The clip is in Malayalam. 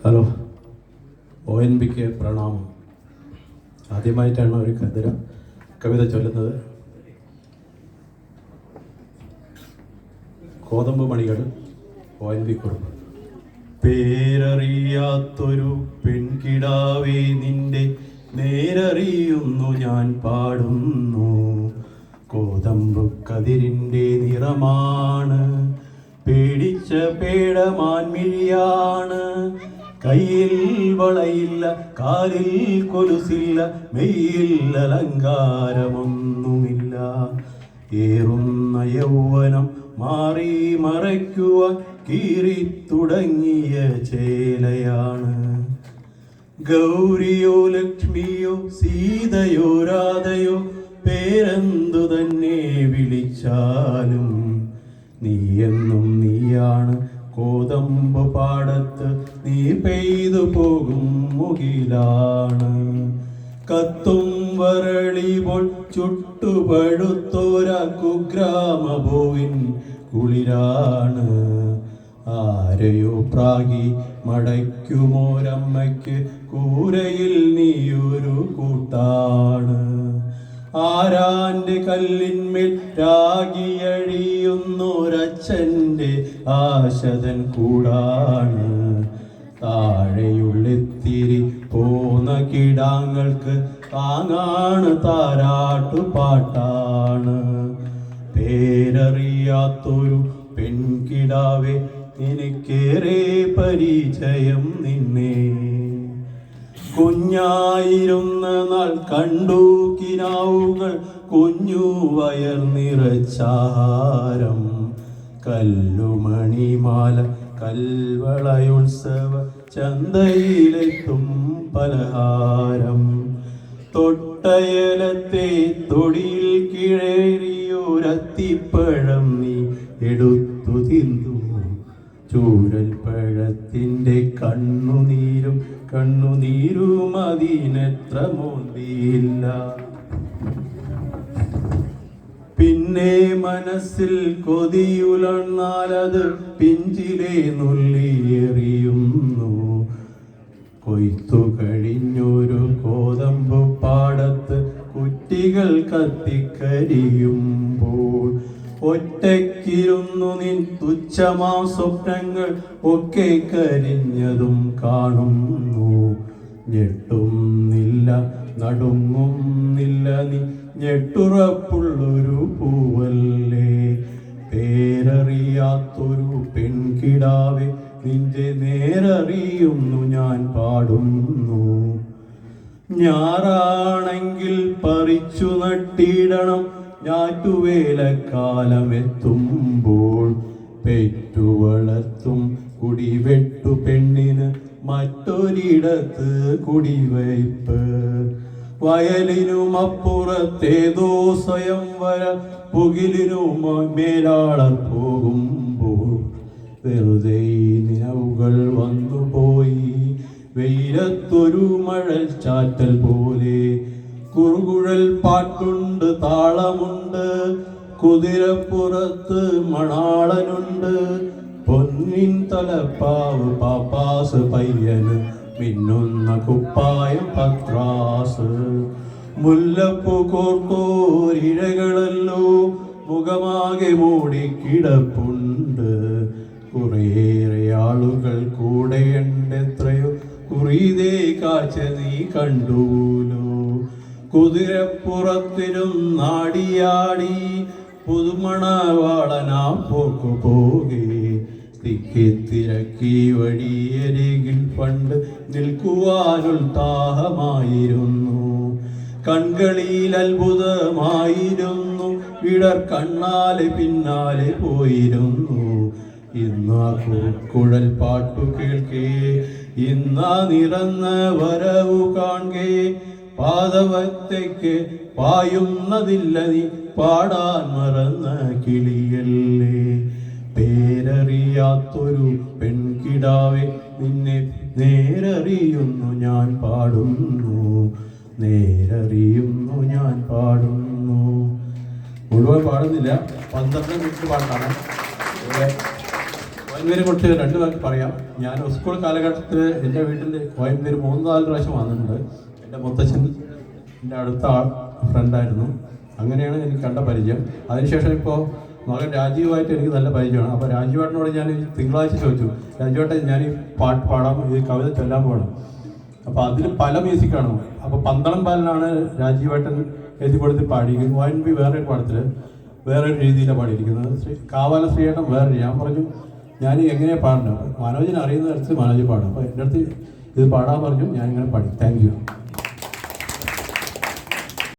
ഹലോ, ONBക്ക് പ്രണാമം. ആദ്യമായിട്ടാണ് ഒരു കവിത ചൊല്ലുന്നത്. കോതമ്പ് മണികൾ, ONB കുറുപ്പ്. പേരറിയാത്തൊരു പെൺകിടാവേ നിന്റെ നേരറിയുന്നു ഞാൻ പാടുന്നു. കോതമ്പ് കതിരിൻ്റെ നിറമാണ്, പേടിച്ച പേടമാൻമിഴിയാണ്. കയ്യിൽ വളയില്ല, കാലിൽ കൊലുസില്ല, മെയ്യിൽ അലങ്കാരമൊന്നുമില്ല. ഏറുന്ന യൗവനം മാറി മറയ്ക്കുവാൻ കീറി തുടങ്ങിയ ചേലയാണ്. ഗൗരിയോ ലക്ഷ്മിയോ സീതയോ രാധയോ പേരെന്തു തന്നെ വിളിച്ചാലും നീയെന്നും നീയാണ്. കോതമ്പ് പാടത്ത് നീ പെയ്തു പോകും മുകിലാണ്. കത്തും വരളി പോൽ ചുട്ടുപഴുത്തോര കുഗ്രാമഭൂവിൻ കുളിരാണ്. ആരെയോ പ്രാഗി മടയ്ക്കുമോരമ്മയ്ക്ക് കൂരയിൽ നീയൊരു കൂട്ടാണ്. ആരാന്റെ കല്ലിന്മേൽ രാഗിയഴിയുന്നൊരച്ഛൻ്റെ ആശതൻ കൂടാണ്. താഴെയുള്ളിത്തിരി പോന്ന കിടാങ്ങൾക്ക് താങ്ങാണ് താരാട്ടുപാട്ടാണ്. പേരറിയാത്തൊരു പെൺകിടാവേ എനിക്കേറെ പരിചയം നിന്നെ. കുഞ്ഞായിരുന്ന നാൾ കണ്ടു കിനാവുകൾ, കുഞ്ഞു വയർ നിറച്ചാഹാരം. കല്ലുമണിമാല കൽവളയുത്സവ ചന്തയിലെത്തും പലഹാരം. തൊട്ടയലത്തെ തൊടിയിൽ കിഴറിയൊരത്തിപ്പഴം നീ എടുത്തു തിന്നു. ചൂരൽ പഴത്തിൻ്റെ കണ്ണുനീരും അതിനെത്ര മോന്തിയില്ല. പിന്നെ മനസ്സിൽ കൊതിയുലർന്നാലത് പിഞ്ചിലെ നുള്ളിയെറിയുന്നു. കൊയ്ത്തു കഴിഞ്ഞൊരു കോതമ്പ് പാടത്ത് കുറ്റികൾ കത്തിക്കരിയുമ്പോൾ ഒറ്റയ്ക്കിരുന്നു നിൻ തുച്ഛമാം സ്വപ്നങ്ങൾ ഒക്കെ കരിഞ്ഞതും കാണുന്നു. ഞെട്ടുന്നില്ല, നടുങ്ങുന്നില്ല, നീ ഞെട്ടുറപ്പുള്ളൊരു പൂവല്ലേ. പേരറിയാത്തൊരു പെൺകിടാവേ നിന്റെ നേരറിയുന്നു ഞാൻ പാടുന്നു. ഞാറാണെങ്കിൽ പറിച്ചു നട്ടിടണം, ഞാറ്റുവേലക്കാലമെത്തുമ്പോൾ. പെറ്റു വളർത്തും കുടിവെട്ടു പെണ്ണിന് മറ്റൊരിടത്ത് കുടിവയ്പ്പ്. വയലിനുമപ്പുറത്തേതോ സ്വയംവര പുകിലിനു മേലാളർ പോകുമ്പോൾ. വെറുതെ നിലവുകൾ വന്നുപോയി വെയിലത്തൊരു മഴൽ ചാറ്റൽ പോലെ. കുറുകുഴൽ പാട്ടുണ്ട്, താളമുണ്ട്, കുതിരപ്പുറത്ത് മണാളനുണ്ട്. പൊന്നിൻ തലപ്പാവ് പാപ്പാസ് പയ്യന്, മിന്നുന്ന കുപ്പായം പത്രാസ്. മുല്ലപ്പൂ കോർത്തോരിഴകളല്ലോ മുഖമാകെ മൂടിക്കിടപ്പുണ്ട്. കുറേയേറെ ആളുകൾ കൂടെയുണ്ടെത്രയോ കുറിതേ കാഴ്ച നീ കണ്ടുലോ. കുതിരപ്പുറത്തിരുന്നാടിയാടി പുതുമണവാളനാ പോക്കു പോകെ. തിക്കി വഴിയരികിൽ പണ്ട് നിൽക്കുവാനുത്സാഹമായിരുന്നു. കൺകളിൽ അത്ഭുതമായിരുന്നു, ഇടർ കണ്ണാലെ പിന്നാലെ പോയിരുന്നു. ഇന്നാ കുഴൽ പാട്ടു കേൾക്കേ, ഇന്നാ നിറന്ന വരവു കാൺകേ. പാദവത്തേക്ക് പായുന്നതില്ല നീ പാടാൻ മറന്ന കിളിയല്ലേ. പേരറിയാത്തൊരു പെൺകിടാവേ നിന്നെ നേരറിയുന്നു ഞാൻ പാടുന്നു. നേരറിയുന്നു ഞാൻ പാടുന്നു. മുഴുവൻ പാടുന്നില്ല, 12 മിനിറ്റ് പാട്ടാണ്. വൈൻപേരെ കുറിച്ച് രണ്ടു പേർക്ക് പറയാം. ഞാൻ സ്കൂൾ കാലഘട്ടത്തിൽ എൻ്റെ വീട്ടിൽ വൈൻപേര് 3-4 പ്രാവശ്യം വന്നിട്ടുണ്ട്. എൻ്റെ മുത്തച്ഛൻ എൻ്റെ അടുത്ത ഫ്രണ്ടായിരുന്നു. അങ്ങനെയാണ് എനിക്ക് കണ്ട പരിചയം. അതിനുശേഷം ഇപ്പോൾ മകൻ രാജീവായിട്ട് എനിക്ക് നല്ല പരിചയമാണ്. അപ്പോൾ രാജീവേട്ടനോട് ഞാൻ തിങ്കളാഴ്ച ചോദിച്ചു, രാജീവേട്ടൻ ഞാൻ ഈ പാട്ട് പാടാം, ഈ കവിത ചൊല്ലാൻ പോകണം. അപ്പോൾ അതിൽ പല മ്യൂസിക്കാണ്. അപ്പോൾ പന്തളം പാലിനാണ് രാജീവേട്ടൻ എഴുതിപ്പെടുത്തി പാടിയിരിക്കുന്നത്. വൈൻപി വേറൊരു പാടത്തിൽ വേറൊരു രീതിയിലാണ് പാടിയിരിക്കുന്നത്. കാവാല ശ്രീയേട്ടൻ വേറെ. ഞാൻ പറഞ്ഞു ഞാൻ എങ്ങനെയാണ് പാടേണ്ടത്. മനോജിന് അറിയുന്ന തരത്തിൽ മനോജ് പാടും. അപ്പോൾ എൻ്റെ അടുത്ത് ഇത് പാടാൻ പറഞ്ഞു. ഞാനിങ്ങനെ പാടി. Thank you.